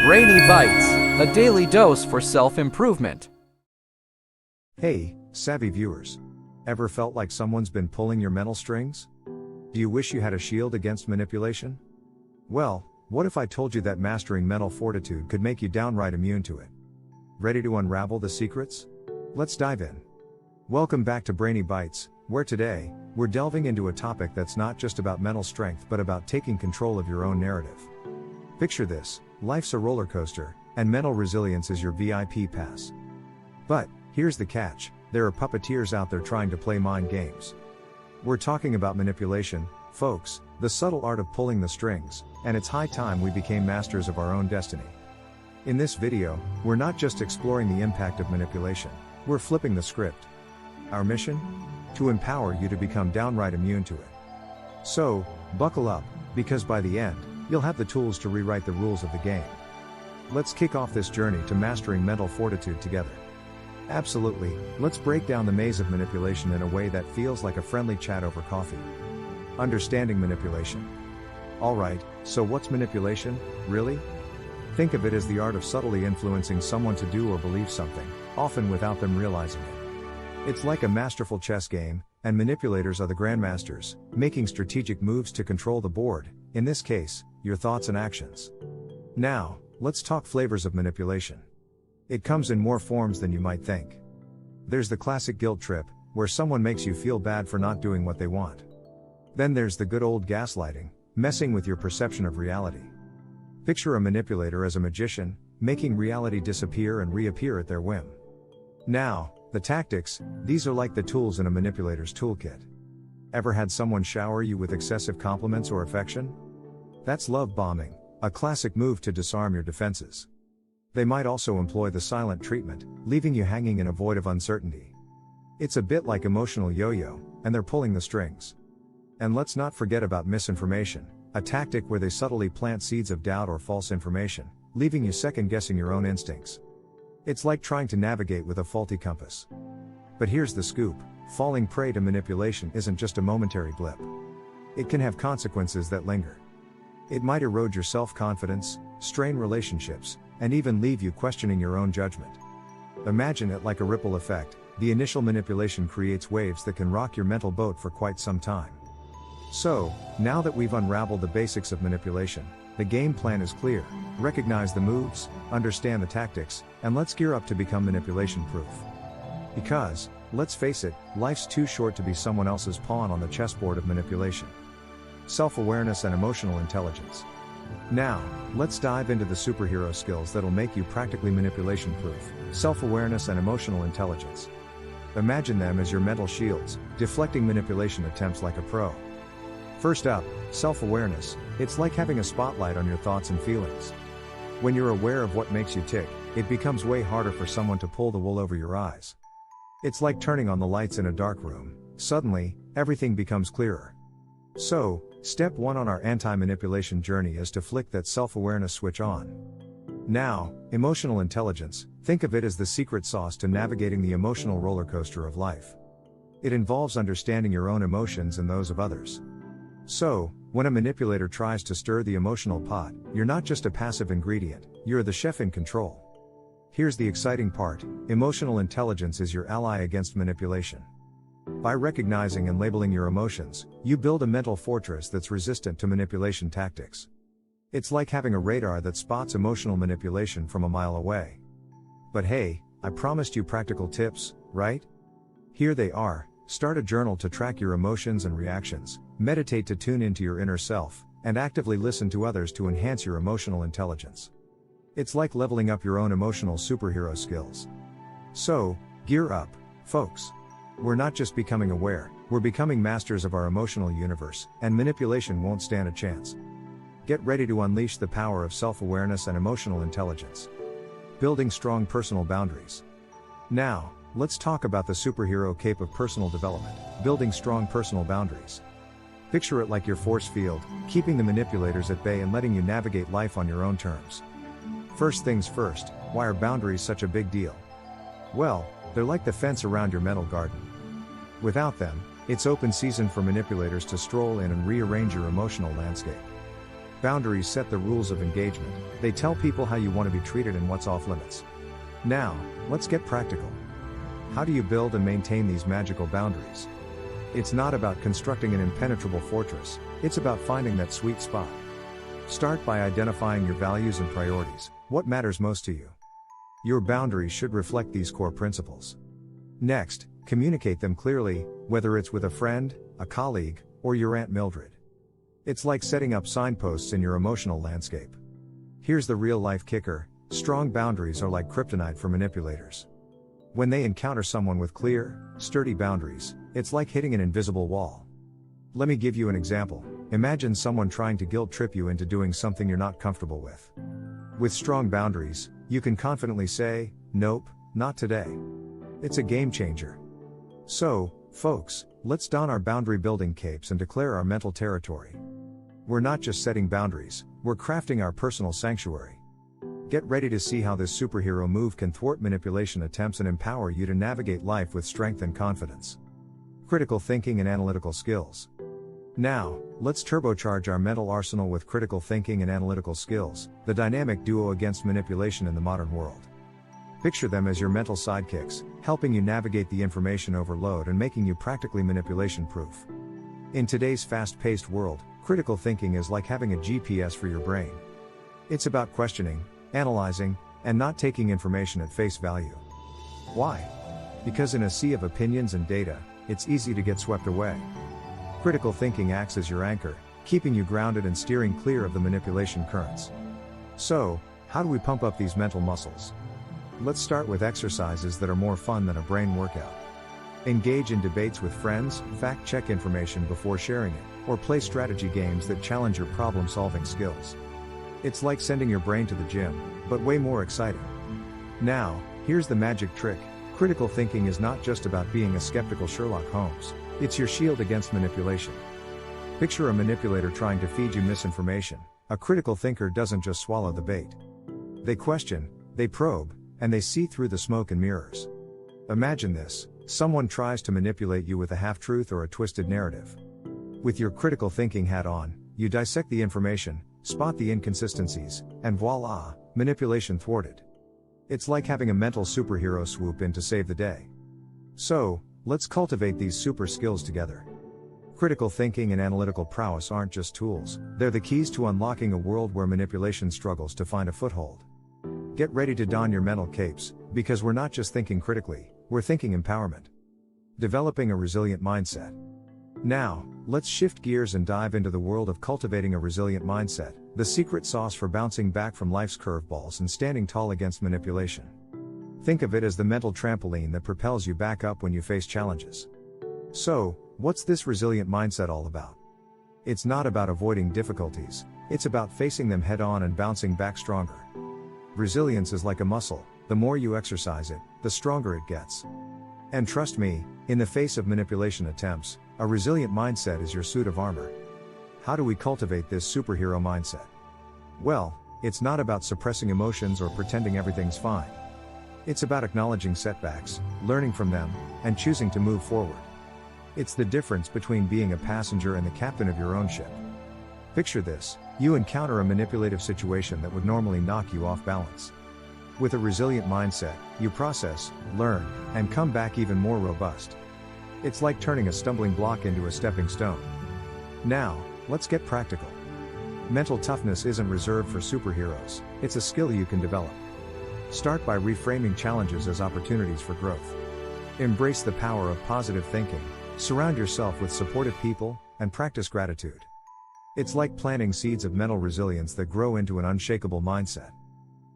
Brainy Bites, a daily dose for self-improvement. Hey, savvy viewers. Ever felt like someone's been pulling your mental strings? Do you wish you had a shield against manipulation? Well, what if I told you that mastering mental fortitude could make you downright immune to it? Ready to unravel the secrets? Let's dive in. Welcome back to Brainy Bites, where today, we're delving into a topic that's not just about mental strength but about taking control of your own narrative. Picture this: life's a roller coaster, and mental resilience is your VIP pass. But, here's the catch: there are puppeteers out there trying to play mind games. We're talking about manipulation, folks, the subtle art of pulling the strings, and it's high time we became masters of our own destiny. In this video, we're not just exploring the impact of manipulation, we're flipping the script. Our mission? To empower you to become downright immune to it. So, buckle up, because by the end, you'll have the tools to rewrite the rules of the game. Let's kick off this journey to mastering mental fortitude together. Absolutely, let's break down the maze of manipulation in a way that feels like a friendly chat over coffee. Understanding manipulation. Alright, so what's manipulation, really? Think of it as the art of subtly influencing someone to do or believe something, often without them realizing it. It's like a masterful chess game, and manipulators are the grandmasters, making strategic moves to control the board, in this case, your thoughts and actions. Now, let's talk flavors of manipulation. It comes in more forms than you might think. There's the classic guilt trip, where someone makes you feel bad for not doing what they want. Then there's the good old gaslighting, messing with your perception of reality. Picture a manipulator as a magician, making reality disappear and reappear at their whim. Now, the tactics, these are like the tools in a manipulator's toolkit. Ever had someone shower you with excessive compliments or affection? That's love bombing, a classic move to disarm your defenses. They might also employ the silent treatment, leaving you hanging in a void of uncertainty. It's a bit like emotional yo-yo, and they're pulling the strings. And let's not forget about misinformation, a tactic where they subtly plant seeds of doubt or false information, leaving you second-guessing your own instincts. It's like trying to navigate with a faulty compass. But here's the scoop: falling prey to manipulation isn't just a momentary blip. It can have consequences that linger. It might erode your self-confidence, strain relationships, and even leave you questioning your own judgment. Imagine it like a ripple effect. The initial manipulation creates waves that can rock your mental boat for quite some time. So, now that we've unraveled the basics of manipulation, the game plan is clear. Recognize the moves, understand the tactics, and let's gear up to become manipulation-proof. Because, let's face it, life's too short to be someone else's pawn on the chessboard of manipulation. Self-awareness and emotional intelligence. Now, let's dive into the superhero skills that'll make you practically manipulation-proof: self-awareness and emotional intelligence. Imagine them as your mental shields, deflecting manipulation attempts like a pro. First up, self-awareness. It's like having a spotlight on your thoughts and feelings. When you're aware of what makes you tick, it becomes way harder for someone to pull the wool over your eyes. It's like turning on the lights in a dark room. Suddenly, everything becomes clearer. So, step 1 on our anti-manipulation journey is to flick that self-awareness switch on. Now, emotional intelligence. Think of it as the secret sauce to navigating the emotional roller coaster of life. It involves understanding your own emotions and those of others. So, when a manipulator tries to stir the emotional pot, you're not just a passive ingredient, you're the chef in control. Here's the exciting part: emotional intelligence is your ally against manipulation. By recognizing and labeling your emotions, you build a mental fortress that's resistant to manipulation tactics. It's like having a radar that spots emotional manipulation from a mile away. But hey, I promised you practical tips, right? Here they are. Start a journal to track your emotions and reactions, meditate to tune into your inner self, and actively listen to others to enhance your emotional intelligence. It's like leveling up your own emotional superhero skills. So, gear up, folks. We're not just becoming aware, we're becoming masters of our emotional universe, and manipulation won't stand a chance. Get ready to unleash the power of self-awareness and emotional intelligence. Building strong personal boundaries. Now, let's talk about the superhero cape of personal development: building strong personal boundaries. Picture it like your force field, keeping the manipulators at bay and letting you navigate life on your own terms. First things first, why are boundaries such a big deal? Well, they're like the fence around your mental garden. Without them, it's open season for manipulators to stroll in and rearrange your emotional landscape. Boundaries set the rules of engagement. They tell people how you want to be treated and what's off limits. Now, let's get practical. How do you build and maintain these magical boundaries? It's not about constructing an impenetrable fortress, it's about finding that sweet spot. Start by identifying your values and priorities. What matters most to you? Your boundaries should reflect these core principles. Next, communicate them clearly, whether it's with a friend, a colleague, or your Aunt Mildred. It's like setting up signposts in your emotional landscape. Here's the real-life kicker: strong boundaries are like kryptonite for manipulators. When they encounter someone with clear, sturdy boundaries, it's like hitting an invisible wall. Let me give you an example. Imagine someone trying to guilt trip you into doing something you're not comfortable with. With strong boundaries, you can confidently say, "Nope, not today." It's a game changer. So, folks, let's don our boundary building capes and declare our mental territory. We're not just setting boundaries, we're crafting our personal sanctuary. Get ready to see how this superhero move can thwart manipulation attempts and empower you to navigate life with strength and confidence. Critical thinking and analytical skills. Now, let's turbocharge our mental arsenal with critical thinking and analytical skills, the dynamic duo against manipulation in the modern world. Picture them as your mental sidekicks, helping you navigate the information overload and making you practically manipulation-proof. In today's fast-paced world, critical thinking is like having a GPS for your brain. It's about questioning, analyzing, and not taking information at face value. Why? Because in a sea of opinions and data, it's easy to get swept away. Critical thinking acts as your anchor, keeping you grounded and steering clear of the manipulation currents. So, how do we pump up these mental muscles? Let's start with exercises that are more fun than a brain workout. Engage in debates with friends, fact-check information before sharing it, or play strategy games that challenge your problem-solving skills. It's like sending your brain to the gym, but way more exciting. Now, here's the magic trick. Critical thinking is not just about being a skeptical Sherlock Holmes. It's your shield against manipulation. Picture a manipulator trying to feed you misinformation. A critical thinker doesn't just swallow the bait. They question, they probe, and they see through the smoke and mirrors. Imagine this: someone tries to manipulate you with a half-truth or a twisted narrative. With your critical thinking hat on, you dissect the information, spot the inconsistencies, and voila, manipulation thwarted. It's like having a mental superhero swoop in to save the day. So, let's cultivate these super skills together. Critical thinking and analytical prowess aren't just tools, they're the keys to unlocking a world where manipulation struggles to find a foothold. Get ready to don your mental capes, because we're not just thinking critically, we're thinking empowerment. Developing a resilient mindset. Now, let's shift gears and dive into the world of cultivating a resilient mindset, the secret sauce for bouncing back from life's curveballs and standing tall against manipulation. Think of it as the mental trampoline that propels you back up when you face challenges. So, what's this resilient mindset all about? It's not about avoiding difficulties, it's about facing them head on and bouncing back stronger. Resilience is like a muscle, the more you exercise it, the stronger it gets. And trust me, in the face of manipulation attempts, a resilient mindset is your suit of armor. How do we cultivate this superhero mindset? Well, it's not about suppressing emotions or pretending everything's fine. It's about acknowledging setbacks, learning from them, and choosing to move forward. It's the difference between being a passenger and the captain of your own ship. Picture this: you encounter a manipulative situation that would normally knock you off balance. With a resilient mindset, you process, learn, and come back even more robust. It's like turning a stumbling block into a stepping stone. Now, let's get practical. Mental toughness isn't reserved for superheroes, it's a skill you can develop. Start by reframing challenges as opportunities for growth. Embrace the power of positive thinking, surround yourself with supportive people, and practice gratitude. It's like planting seeds of mental resilience that grow into an unshakable mindset.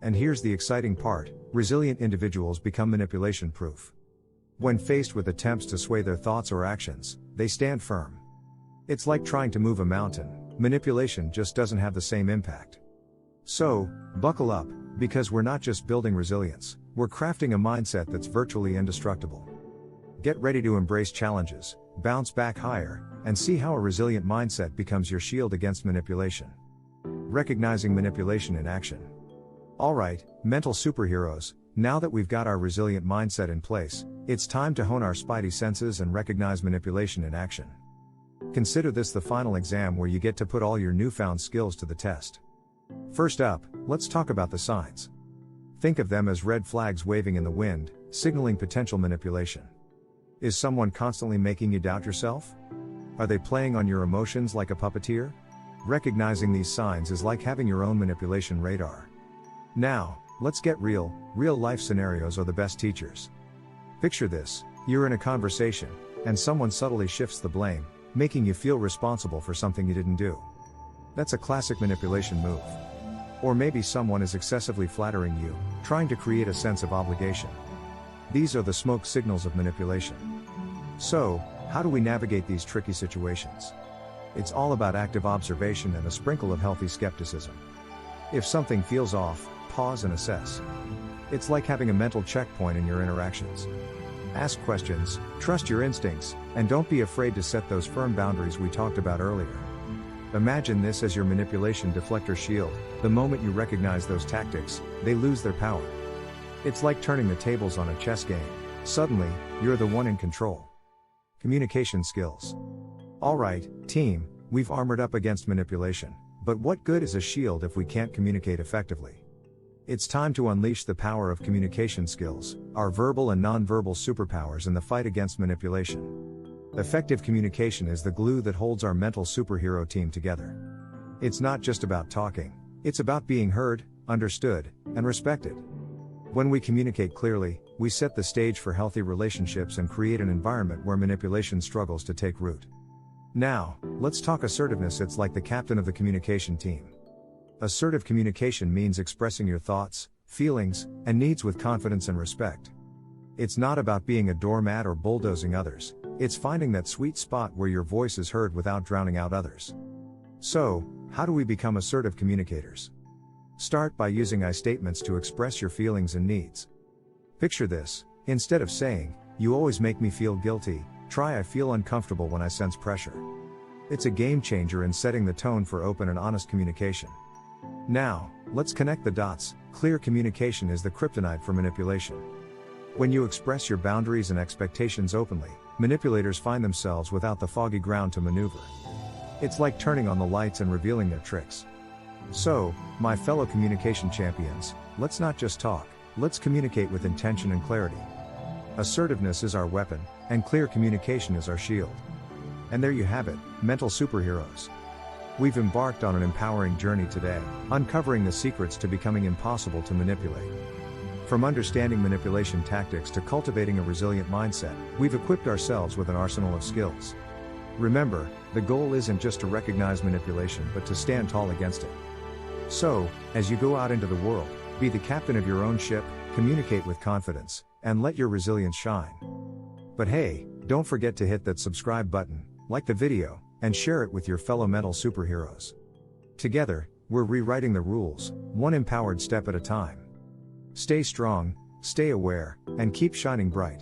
And here's the exciting part: resilient individuals become manipulation-proof. When faced with attempts to sway their thoughts or actions, they stand firm. It's like trying to move a mountain, manipulation just doesn't have the same impact. So, buckle up, because we're not just building resilience, we're crafting a mindset that's virtually indestructible. Get ready to embrace challenges, bounce back higher, and see how a resilient mindset becomes your shield against manipulation. Recognizing manipulation in action. Alright, mental superheroes, now that we've got our resilient mindset in place, it's time to hone our spidey senses and recognize manipulation in action. Consider this the final exam where you get to put all your newfound skills to the test. First up, let's talk about the signs. Think of them as red flags waving in the wind, signaling potential manipulation. Is someone constantly making you doubt yourself? Are they playing on your emotions like a puppeteer? Recognizing these signs is like having your own manipulation radar. Now, let's get real. Real-life scenarios are the best teachers. Picture this: you're in a conversation, and someone subtly shifts the blame, making you feel responsible for something you didn't do. That's a classic manipulation move. Or maybe someone is excessively flattering you, trying to create a sense of obligation. These are the smoke signals of manipulation. So, how do we navigate these tricky situations? It's all about active observation and a sprinkle of healthy skepticism. If something feels off, pause and assess. It's like having a mental checkpoint in your interactions. Ask questions, trust your instincts, and don't be afraid to set those firm boundaries we talked about earlier. Imagine this as your manipulation deflector shield. The moment you recognize those tactics, they lose their power. It's like turning the tables on a chess game. Suddenly, you're the one in control. Communication skills. Alright, team, we've armored up against manipulation, but what good is a shield if we can't communicate effectively? It's time to unleash the power of communication skills, our verbal and non-verbal superpowers in the fight against manipulation. Effective communication is the glue that holds our mental superhero team together. It's not just about talking, it's about being heard, understood, and respected. When we communicate clearly, we set the stage for healthy relationships and create an environment where manipulation struggles to take root. Now, let's talk assertiveness. It's like the captain of the communication team. Assertive communication means expressing your thoughts, feelings, and needs with confidence and respect. It's not about being a doormat or bulldozing others, it's finding that sweet spot where your voice is heard without drowning out others. So, how do we become assertive communicators? Start by using I statements to express your feelings and needs. Picture this: instead of saying, "You always make me feel guilty," try, "I feel uncomfortable when I sense pressure." It's a game changer in setting the tone for open and honest communication. Now, let's connect the dots. Clear communication is the kryptonite for manipulation. When you express your boundaries and expectations openly, manipulators find themselves without the foggy ground to maneuver. It's like turning on the lights and revealing their tricks. So, my fellow communication champions, let's not just talk, let's communicate with intention and clarity. Assertiveness is our weapon, and clear communication is our shield. And there you have it, mental superheroes. We've embarked on an empowering journey today, uncovering the secrets to becoming impossible to manipulate. From understanding manipulation tactics to cultivating a resilient mindset, we've equipped ourselves with an arsenal of skills. Remember, the goal isn't just to recognize manipulation but to stand tall against it. So, as you go out into the world, be the captain of your own ship, communicate with confidence, and let your resilience shine. But hey, don't forget to hit that subscribe button, like the video, and share it with your fellow mental superheroes. Together, we're rewriting the rules, one empowered step at a time. Stay strong, stay aware, and keep shining bright.